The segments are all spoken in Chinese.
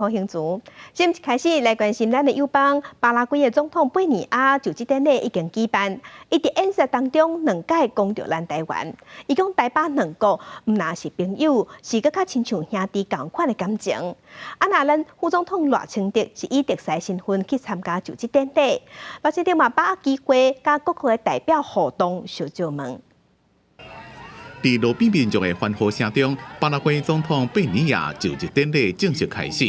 好兴趣。先开始来关心咱的友邦，巴拉圭的总统贝尼亚就职典礼已经举办，伊伫演说当中两届讲到咱台湾，伊讲台巴两国毋那是朋友，是搁较亲像兄弟共款的感情。那咱副总统赖清德是以特使身份去参加就职典礼，赖清德嘛把握机会，甲各国的代表互动小招问。在路边民众的欢呼声中，巴拉圭总统贝尼亚就职典礼正式开始，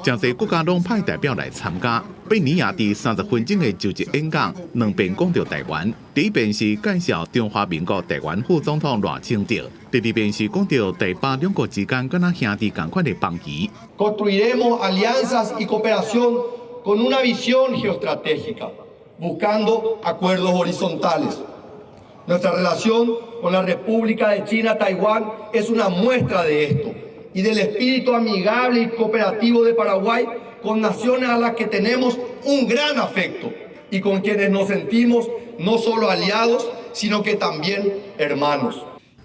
真侪国家拢派代表来参加。贝尼亚伫30分钟的就职演讲，两遍讲到台湾。第一遍是介绍中华民国台湾副总统赖清德，第二遍是讲到台巴两国之间敢若兄弟共款的邦谊。Construiremos alianzas y cooperación con una visión geoestratégica, buscando acuerdos horizontales. Nuestra relación con la República de China, Taiwán, es una muestra de esto y del espíritu amigable y cooperativo de Paraguay con naciones a las que tenemos un gran afecto y con quienes nos sentimos no solo aliados, sino que también hermanos.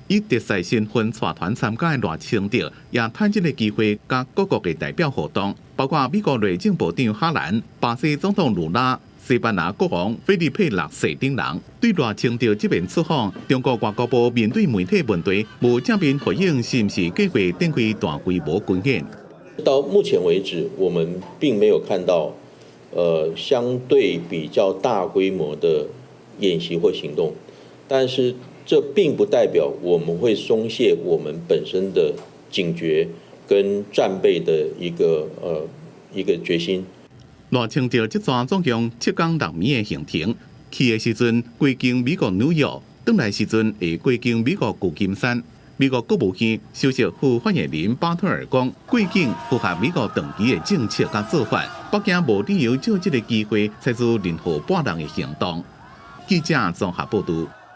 以特使身份带团参加的赖清德，也趁这个机会，甲各国的代表互动，包括美国内政部长哈兰、巴西总统卢拉。西班牙国王菲利佩六世等人对赖清德这边出访，中国外交部面对媒体问题，无正面回应是不是计划展开大规模军演。到目前为止，我们并没有看到相对比较大规模的演习或行动，但是这并不代表我们会松懈我们本身的警觉跟战备的一个决心。赖清德这段总共7天6暝的行程，去的时阵过境美国纽约，回来时阵会过境美国旧金山。美国国务卿首席副发言人巴特尔讲，过境符合美国长期的政策甲做法，北京无理由借这个机会采取任何霸凌的行动。记者综合报道。